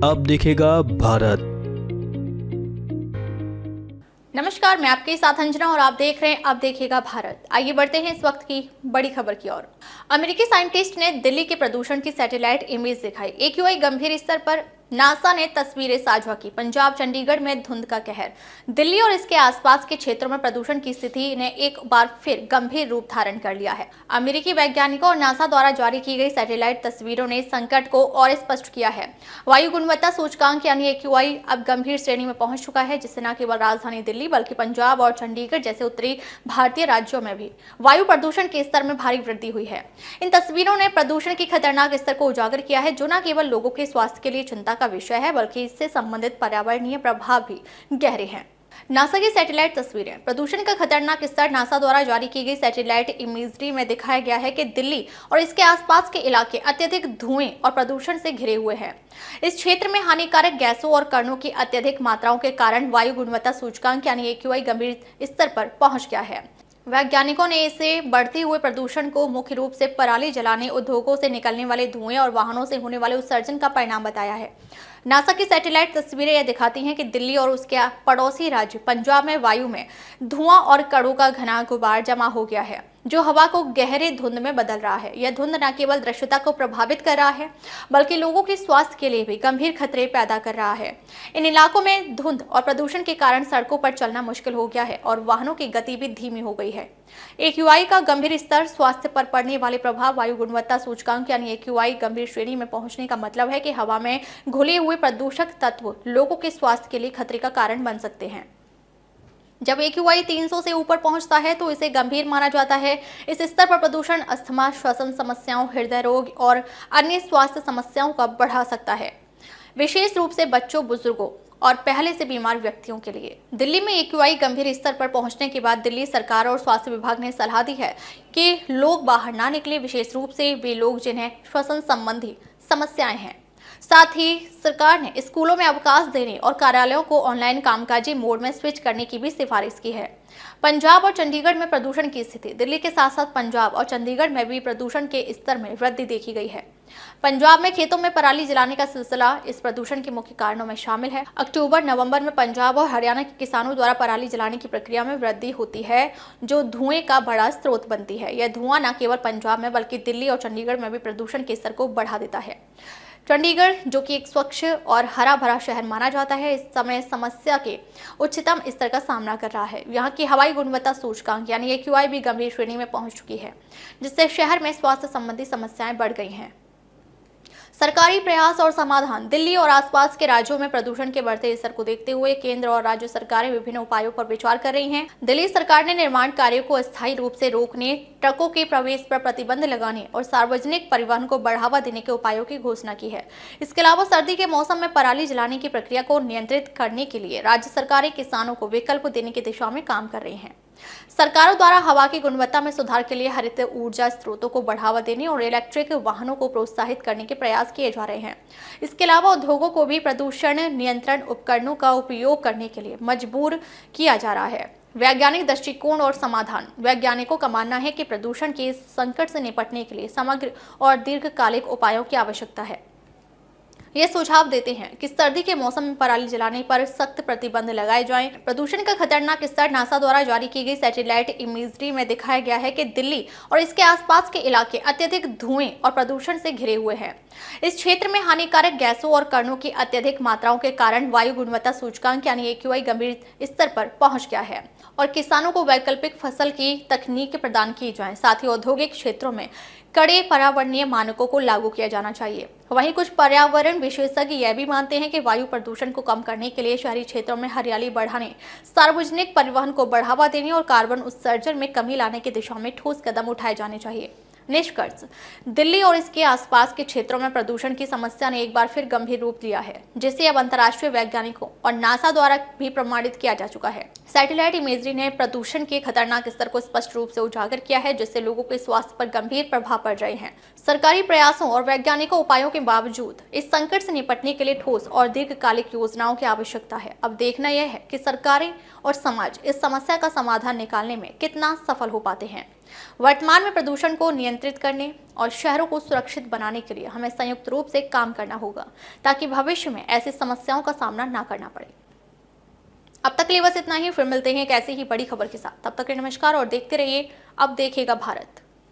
अब दिखेगा भारत। नमस्कार, मैं आपके साथ अंजना और आप देख रहे हैं अब देखेगा भारत। आइए बढ़ते हैं इस वक्त की बड़ी खबर की ओर। अमेरिकी साइंटिस्ट ने दिल्ली के प्रदूषण की सैटेलाइट इमेज दिखाई। एक्यूआई गंभीर स्तर पर। नासा ने तस्वीरें साझा की। पंजाब चंडीगढ़ में धुंध का कहर। दिल्ली और इसके आसपास के क्षेत्रों में प्रदूषण की स्थिति ने एक बार फिर गंभीर रूप धारण कर लिया है। अमेरिकी वैज्ञानिकों और नासा द्वारा जारी की गई सैटेलाइट तस्वीरों ने संकट को और स्पष्ट किया है। वायु गुणवत्ता सूचकांक यानी एक्यूआई अब गंभीर श्रेणी में पहुंच चुका है, जिससे न केवल राजधानी दिल्ली बल्कि पंजाब और चंडीगढ़ जैसे उत्तरी भारतीय राज्यों में भी वायु प्रदूषण के स्तर में भारी वृद्धि हुई है। इन तस्वीरों ने प्रदूषण की खतरनाक स्तर को उजागर किया है, जो न केवल लोगों के स्वास्थ्य के लिए चिंता का विषय है बल्कि इससे संबंधित पर्यावरणीय प्रभाव भी गहरे हैं। नासा की सैटेलाइट तस्वीरें। प्रदूषण का खतरनाक स्तर। नासा द्वारा जारी की गई सैटेलाइट इमेजरी में दिखाया गया है कि दिल्ली और इसके आसपास के इलाके अत्यधिक धुएं और प्रदूषण से घिरे हुए हैं। इस क्षेत्र में हानिकारक गैसों और कणों की अत्यधिक मात्राओं के कारण वायु गुणवत्ता सूचकांक यानी एक्यूआई गंभीर स्तर पर पहुंच गया है। वैज्ञानिकों ने इसे बढ़ते हुए प्रदूषण को मुख्य रूप से पराली जलाने, उद्योगों से निकलने वाले धुएं और वाहनों से होने वाले उत्सर्जन का परिणाम बताया है। नासा की सैटेलाइट तस्वीरें यह दिखाती हैं कि दिल्ली और उसके पड़ोसी राज्य पंजाब में वायु में धुआं और कणों का घना गुबार जमा हो गया है, जो हवा को गहरे धुंध में बदल रहा है। यह धुंध न केवल दृश्यता को प्रभावित कर रहा है बल्कि लोगों के स्वास्थ्य के लिए भी गंभीर खतरे पैदा कर रहा है। इन इलाकों में धुंध और प्रदूषण के कारण सड़कों पर चलना मुश्किल हो गया है और वाहनों की गति भी धीमी हो गई है। एक्यूआई का गंभीर स्तर। स्वास्थ्य पर पड़ने वाले प्रभाव। वायु गुणवत्ता सूचकांक यानी एक्यूआई गंभीर श्रेणी में पहुंचने का मतलब है कि हवा में घुले हुए प्रदूषक तत्व लोगों के स्वास्थ्य के लिए खतरे का कारण बन सकते हैं। जब एक्यूआई 300 से ऊपर पहुंचता है तो इसे गंभीर माना जाता है। इस स्तर पर प्रदूषण अस्थमा, श्वसन समस्याओं, हृदय रोग और अन्य स्वास्थ्य समस्याओं का बढ़ा सकता है, विशेष रूप से बच्चों, बुजुर्गों और पहले से बीमार व्यक्तियों के लिए। दिल्ली में एक्यूआई गंभीर स्तर पर पहुंचने के बाद दिल्ली सरकार और स्वास्थ्य विभाग ने सलाह दी है कि लोग बाहर ना निकले, विशेष रूप से वे लोग जिन्हें श्वसन संबंधी समस्याएं हैं। साथ ही सरकार ने स्कूलों में अवकाश देने और कार्यालयों को ऑनलाइन कामकाजी मोड में स्विच करने की भी सिफारिश की है। पंजाब और चंडीगढ़ में प्रदूषण की स्थिति। दिल्ली के साथ साथ पंजाब और चंडीगढ़ में भी प्रदूषण के स्तर में वृद्धि देखी गई है। पंजाब में खेतों में पराली जलाने का सिलसिला इस प्रदूषण के मुख्य कारणों में शामिल है। अक्टूबर-नवंबर में पंजाब और हरियाणा के किसानों द्वारा पराली जलाने की प्रक्रिया में वृद्धि होती है, जो धुएं का बड़ा स्रोत बनती है। यह धुआं न केवल पंजाब में बल्कि दिल्ली और चंडीगढ़ में भी प्रदूषण के स्तर को बढ़ा देता है। चंडीगढ़, जो कि एक स्वच्छ और हरा भरा शहर माना जाता है, इस समय समस्या के उच्चतम स्तर का सामना कर रहा है। यहाँ की हवाई गुणवत्ता सूचकांक यानी एक्यूआई भी गंभीर श्रेणी में पहुंच चुकी है, जिससे शहर में स्वास्थ्य संबंधी समस्याएं बढ़ गई हैं। सरकारी प्रयास और समाधान। दिल्ली और आसपास के राज्यों में प्रदूषण के बढ़ते स्तर को देखते हुए केंद्र और राज्य सरकारें विभिन्न उपायों पर विचार कर रही हैं। दिल्ली सरकार ने निर्माण कार्यों को अस्थायी रूप से रोकने, ट्रकों के प्रवेश पर प्रतिबंध लगाने और सार्वजनिक परिवहन को बढ़ावा देने के उपायों की घोषणा की है। इसके अलावा सर्दी के मौसम में पराली जलाने की प्रक्रिया को नियंत्रित करने के लिए राज्य सरकारें किसानों को विकल्प देने की दिशा में काम कर रही हैं। सरकारों द्वारा हवा की गुणवत्ता में सुधार के लिए हरित ऊर्जा स्रोतों को बढ़ावा देने और इलेक्ट्रिक वाहनों को प्रोत्साहित करने के प्रयास किए जा रहे हैं। इसके अलावा उद्योगों को भी प्रदूषण नियंत्रण उपकरणों का उपयोग करने के लिए मजबूर किया जा रहा है। वैज्ञानिक दृष्टिकोण और समाधान। वैज्ञानिकों का मानना है कि प्रदूषण के इस संकट से निपटने के लिए समग्र और दीर्घकालिक उपायों की आवश्यकता है। ये सुझाव देते हैं कि सर्दी के मौसम में पराली जलाने पर सख्त प्रतिबंध लगाए जाएं। प्रदूषण का खतरनाक स्तर। नासा द्वारा जारी की गई सैटेलाइट इमेजरी में दिखाया गया है कि दिल्ली और इसके आसपास के इलाके अत्यधिक धुएं और प्रदूषण से घिरे हुए हैं। इस क्षेत्र में हानिकारक गैसों और कणों की अत्यधिक मात्राओं के कारण वायु गुणवत्ता सूचकांक यानी एक्यूआई गंभीर स्तर पर पहुंच गया है और किसानों को वैकल्पिक फसल की तकनीक प्रदान की जाए। साथ ही औद्योगिक क्षेत्रों में कड़े पर्यावरणीय मानकों को लागू किया जाना चाहिए। वहीं कुछ पर्यावरण विशेषज्ञ यह भी मानते हैं कि वायु प्रदूषण को कम करने के लिए शहरी क्षेत्रों में हरियाली बढ़ाने, सार्वजनिक परिवहन को बढ़ावा देने और कार्बन उत्सर्जन में कमी लाने की दिशा में ठोस कदम उठाए जाने चाहिए। निष्कर्ष। दिल्ली और इसके आसपास के क्षेत्रों में प्रदूषण की समस्या ने एक बार फिर गंभीर रूप लिया है, जिसे अब अंतर्राष्ट्रीय वैज्ञानिकों और नासा द्वारा भी प्रमाणित किया जा चुका है। सैटेलाइट इमेजरी ने प्रदूषण के खतरनाक स्तर को स्पष्ट रूप से उजागर किया है, जिससे लोगों के स्वास्थ्य पर गंभीर प्रभाव पड़ रहे हैं। सरकारी प्रयासों और वैज्ञानिकों उपायों के बावजूद इस संकट से निपटने के लिए ठोस और दीर्घकालिक योजनाओं की आवश्यकता है। अब देखना यह है कि सरकारें और समाज इस समस्या का समाधान निकालने में कितना सफल हो पाते हैं। वर्तमान में प्रदूषण को नियंत्रित करने और शहरों को सुरक्षित बनाने के लिए हमें संयुक्त रूप से काम करना होगा, ताकि भविष्य में ऐसी समस्याओं का सामना ना करना पड़े। अब तक के लिए बस इतना ही। फिर मिलते हैं एक ऐसी ही बड़ी खबर के साथ। तब तक के लिए नमस्कार और देखते रहिए अब देखेगा भारत।